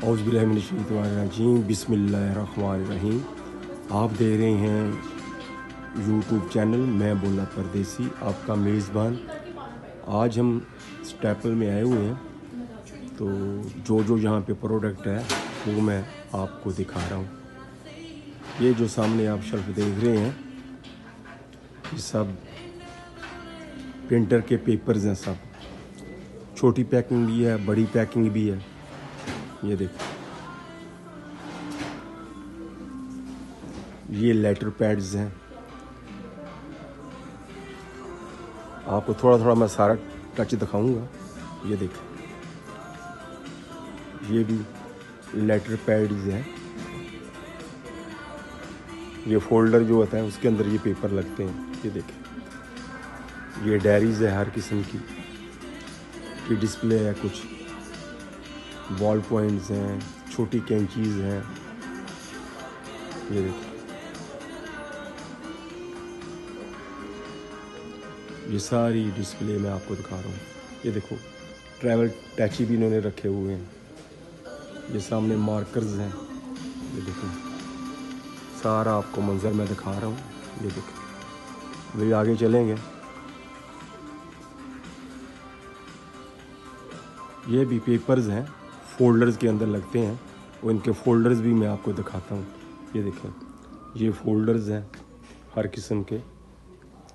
औज़ुबिल्लाहिमिनश्शैतानिर्रजीम बिस्मिल्लाहिर्रहमानिर्रहीम। आप देख रहे हैं यूट्यूब चैनल मैं बोला परदेसी, आपका मेज़बान। आज हम स्टेपल में आए हुए हैं, तो जो यहाँ पे प्रोडक्ट है वो मैं आपको दिखा रहा हूँ। ये जो सामने आप शेल्फ देख रहे हैं, ये सब प्रिंटर के पेपर्स हैं। सब छोटी पैकिंग भी है, बड़ी पैकिंग भी है। ये देखो, ये लेटर पैड्स हैं। आपको थोड़ा थोड़ा मैं सारा टच दिखाऊंगा। ये देखो, ये भी लेटर पैड्स हैं। ये फोल्डर जो होता है उसके अंदर ये पेपर लगते हैं। ये देखें, ये डायरीज है हर किस्म की। ये डिस्प्ले है, कुछ बॉल पॉइंट्स हैं, छोटी कैंचीज हैं। ये देखिए, ये सारी डिस्प्ले मैं आपको दिखा रहा हूँ। ये देखो, ट्रैवल टैची भी इन्होंने रखे हुए हैं। ये सामने मार्कर्स हैं। ये देखो, सारा आपको मंजर मैं दिखा रहा हूँ। ये देखो, मेरे आगे चलेंगे। ये भी पेपर्स हैं, फोल्डर्स के अंदर लगते हैं। और इनके फोल्डर्स भी मैं आपको दिखाता हूँ। ये देखें, ये फोल्डर्स हैं हर किस्म के।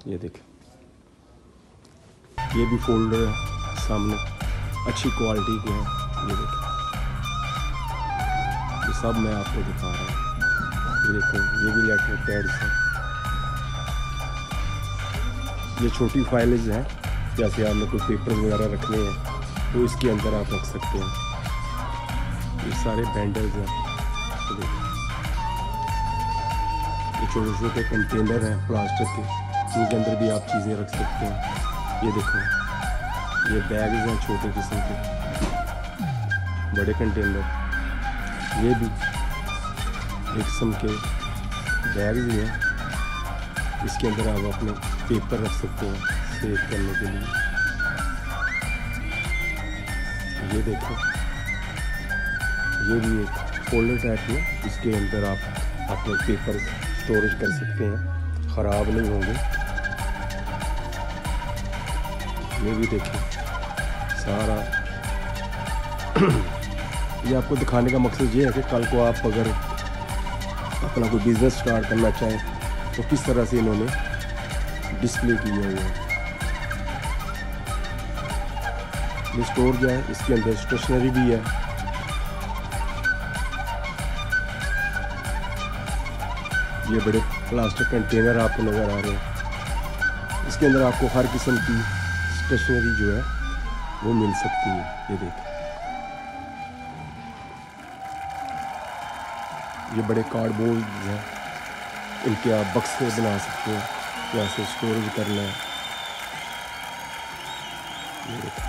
ये देखें, ये भी फोल्डर है सामने, अच्छी क्वालिटी के हैं। ये देखें, ये सब मैं आपको दिखा रहा हूँ। ये देखो, ये भी लेटर पैड्स हैं। ये छोटी फाइल्स हैं, जैसे आपने कोई पेपर वगैरह रखने हैं तो इसके अंदर आप रख सकते हैं। ये सारे बैंडल्स हैं। तो ये छोटे छोटे कंटेनर हैं प्लास्टिक के, इनके अंदर भी आप चीज़ें रख सकते हैं। ये देखो, ये बैग्स हैं छोटे किस्म के, बड़े कंटेनर। ये भी एक किस्म के बैग्स हैं, इसके अंदर आप अपने पेपर रख सकते हैं सेव करने के लिए। ये देखो, ये भी एक फोल्डर टाइप है, इसके अंदर आप अपने पेपर स्टोरेज कर सकते हैं, ख़राब नहीं होंगे। ये भी देखिए सारा ये आपको दिखाने का मकसद ये है कि कल को आप अगर अपना कोई बिज़नेस स्टार्ट करना चाहें तो किस तरह से इन्होंने डिस्प्ले किया हुआ है। ये स्टोर जो है, इसके अंदर स्टेशनरी भी है। ये बड़े प्लास्टिक कंटेनर आपको नज़र आ रहे हैं, इसके अंदर आपको हर किस्म की स्टेशनरी जो है वो मिल सकती है। ये देखिए, ये बड़े कार्डबोर्ड हैं, इनके आप बक्से बना सकते हैं, कैसे स्टोरेज करना है। ये देखिए,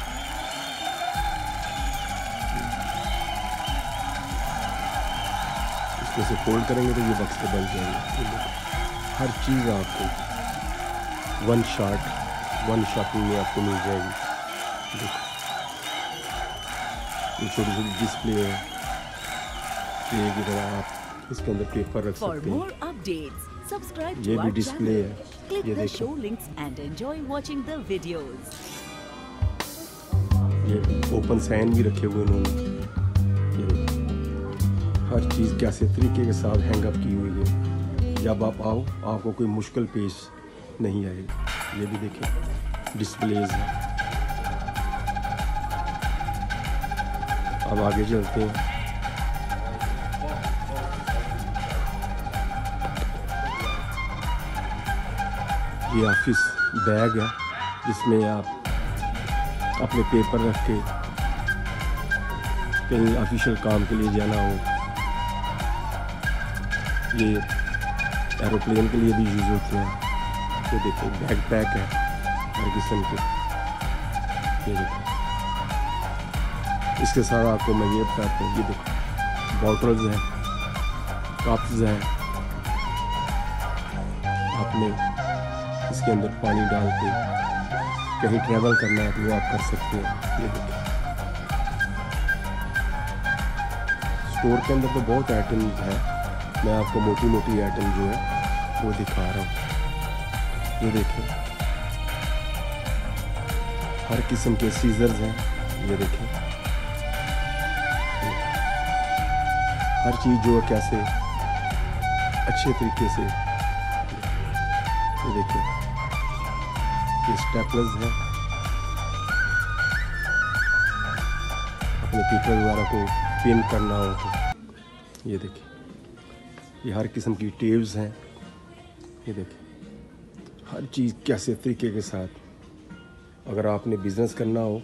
इसमें से फोल्ड करेंगे तो ये बक्स बन जाएंगे। हर चीज़ आपको वन शॉट में आपको मिल जाएगी। देखो, ये छोटी छोटी डिस्प्ले है, ये की तरह आप इसके अंदर पेपर रख सकते हैं। ये भी डिस्प्ले है। ये देखो, ये ओपन साइन भी रखे हुए इन्होंने। हर चीज़ कैसे तरीके के साथ हैंगअप की हुई है। जब आप आओ, आपको कोई मुश्किल पेश नहीं आएगी। ये भी देखें, डिस्प्लेज है। अब आगे चलते हैं। ये ऑफिस बैग है, जिसमें आप अपने पेपर रख के कहीं ऑफिशियल काम के लिए जाना हो। ये एरोप्लेन के लिए भी यूज़ होते हैं। ये देखो, बैग पैक है हर किस्म के। ये देखो, इसके साथ आपको मैं ये बताता हूँ। ये देखो, बॉटल्स हैं, कप्स हैं, आपने इसके अंदर पानी डाल के कहीं ट्रैवल करना है तो वो आप कर सकते हैं। ये देखो, स्टोर के अंदर तो बहुत आइटम है, मैं आपको मोटी मोटी आइटम जो है वो दिखा रहा हूँ। ये देखिए, हर किस्म के सीजर्स हैं। ये देखिए, हर चीज़ जो है कैसे अच्छे तरीके से। ये देखिए, ये स्टेपलर्स हैं, अपने पेपर वगैरह को पिन करना हो तो। ये देखिए, ये हर किस्म की टेप्स हैं। ये देखिए, हर चीज़ कैसे तरीके के साथ अगर आपने बिज़नेस करना हो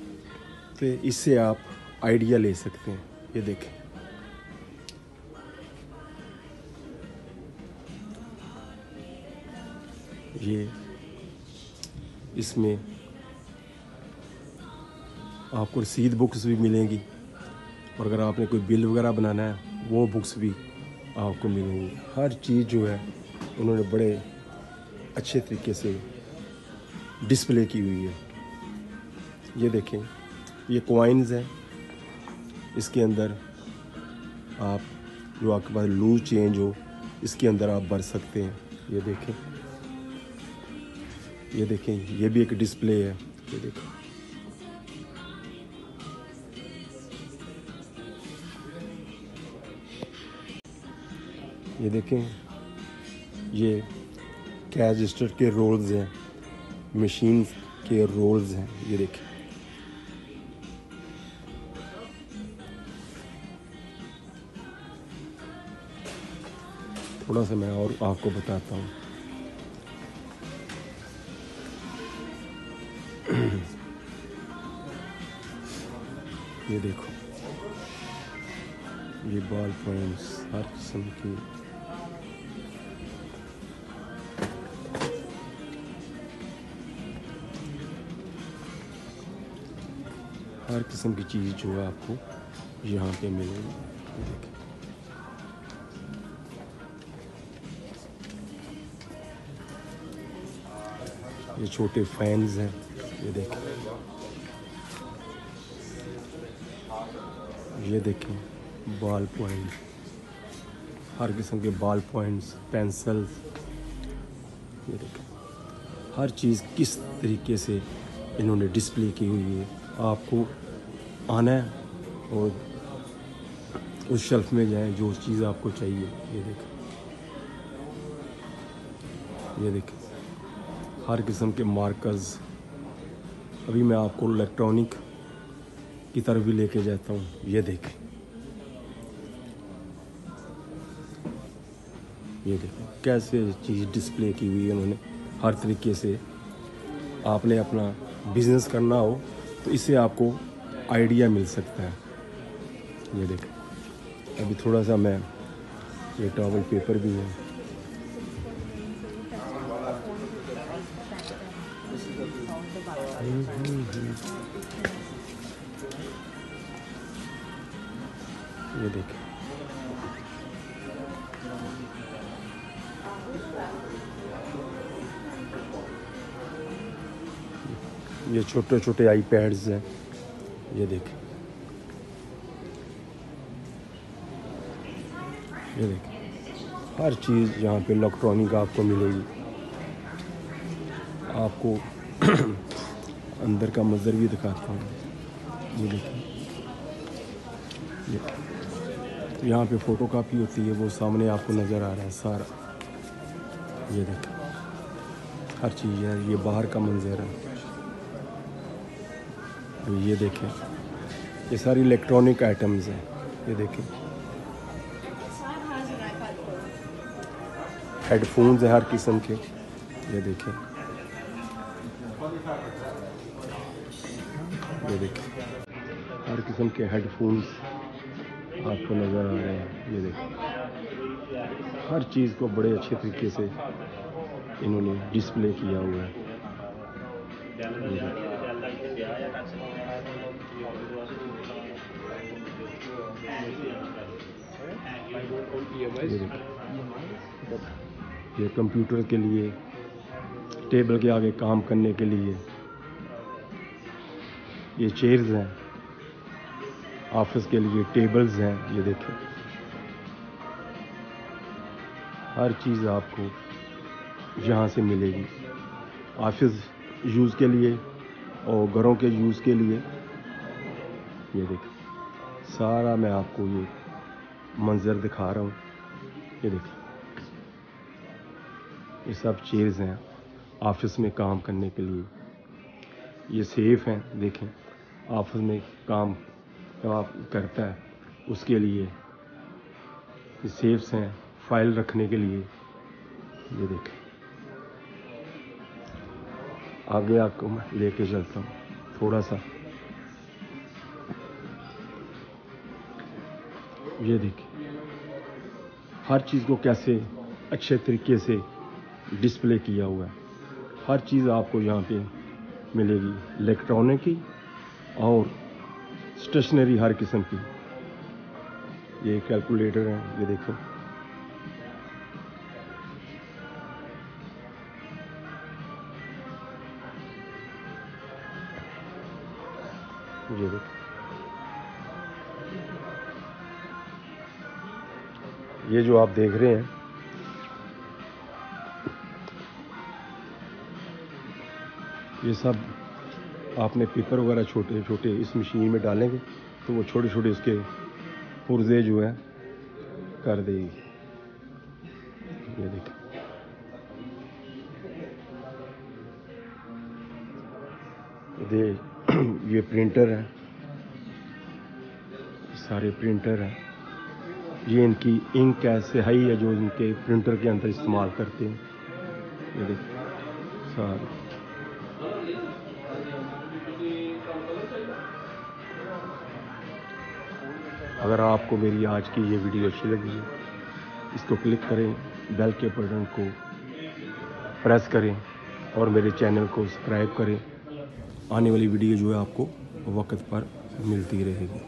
तो इससे आप आइडिया ले सकते हैं। ये देखें, ये इसमें आपको रसीद बुक्स भी मिलेंगी, और अगर आपने कोई बिल वगैरह बनाना है वो बुक्स भी आपको मिलेंगी। हर चीज़ जो है उन्होंने बड़े अच्छे तरीके से डिस्प्ले की हुई है। ये देखें, ये कॉइन्स हैं, इसके अंदर आप जो आपके पास लूज चेंज हो इसके अंदर आप भर सकते हैं। ये देखें, ये देखें, ये भी एक डिस्प्ले है। ये देखें, ये देखें, ये कैश रजिस्टर के रोल्स हैं, मशीन के रोल्स हैं। ये देखें, थोड़ा सा मैं और आपको बताता हूँ। ये देखो, ये बॉल पॉइंट्स हर किस्म की। हर किस्म की चीज़ जो है आपको यहाँ पे मिलेगी। ये देखें, ये छोटे फैंस हैं। ये देखें, ये देखें, बॉल पॉइंट, हर किस्म के बॉल पॉइंट्स, पेंसिल्स। ये देखें, हर चीज़ किस तरीके से इन्होंने डिस्प्ले की हुई है। आपको आना है और उस शेल्फ में जाएं जो चीज़ आपको चाहिए। ये देखें, ये देखें, हर किस्म के मार्कर्स। अभी मैं आपको इलेक्ट्रॉनिक की तरफ भी लेके जाता हूँ। ये देखें, ये देखें कैसे चीज़ डिस्प्ले की हुई है उन्होंने। हर तरीके से आपने अपना बिज़नेस करना हो तो इससे आपको आइडिया मिल सकता है। ये देखें, अभी थोड़ा सा मैं, ये टॉवल पेपर भी है। ये देखें, ये छोटे छोटे आईपैड्स हैं। ये देखें, ये देखें, हर चीज़ यहाँ पे इलेक्ट्रॉनिक आपको मिलेगी। आपको अंदर का मंजर भी दिखाता हूँ। ये देखें, ये यहाँ पे फ़ोटो कापी होती है, वो सामने आपको नज़र आ रहा है सारा। ये देखें, हर चीज़ है। ये बाहर का मंजर है। ये देखें, ये सारी इलेक्ट्रॉनिक आइटम्स हैं। ये देखें, हेडफोन्स हैं हर किस्म के। ये देखें, ये देखें, हर किस्म के हेडफोन्स आपको नज़र आ रहे हैं। ये देखें, हर चीज़ को बड़े अच्छे तरीके से इन्होंने डिस्प्ले किया हुआ है। ये कंप्यूटर के लिए, टेबल के आगे काम करने के लिए ये चेयर्स हैं, ऑफिस के लिए टेबल्स हैं। ये देखें, हर चीज़ आपको यहाँ से मिलेगी। ऑफिस यूज़ के लिए और घरों के यूज़ के लिए। ये देखिए सारा मैं आपको ये मंजर दिखा रहा हूँ। ये देखिए ये सब चेयर्स हैं ऑफिस में काम करने के लिए। ये सेफ हैं, देखें ऑफिस में काम आप करता है उसके लिए ये सेफ्स हैं, फाइल रखने के लिए। ये देखें आगे आपको मैं लेके चलता हूँ थोड़ा सा। ये देखिए हर चीज़ को कैसे अच्छे तरीके से डिस्प्ले किया हुआ है। हर चीज़ आपको यहाँ पे मिलेगी, इलेक्ट्रॉनिक की और स्टेशनरी हर किस्म की। ये कैलकुलेटर है, ये देखो ये देखो ये जो आप देख रहे हैं ये सब आपने पेपर वगैरह छोटे छोटे इस मशीन में डालेंगे तो वो छोटे छोटे उसके पुर्जे जो है कर देगी। ये देखिए ये प्रिंटर है, सारे प्रिंटर हैं। ये इनकी इंक है, स्याही है जो इनके प्रिंटर के अंदर इस्तेमाल करते हैं। ये देखिए सारे अगर आपको मेरी आज की ये वीडियो अच्छी लगी है इसको क्लिक करें, बेल के बटन को प्रेस करें और मेरे चैनल को सब्सक्राइब करें। आने वाली वीडियो जो है आपको वक्त पर मिलती रहेगी।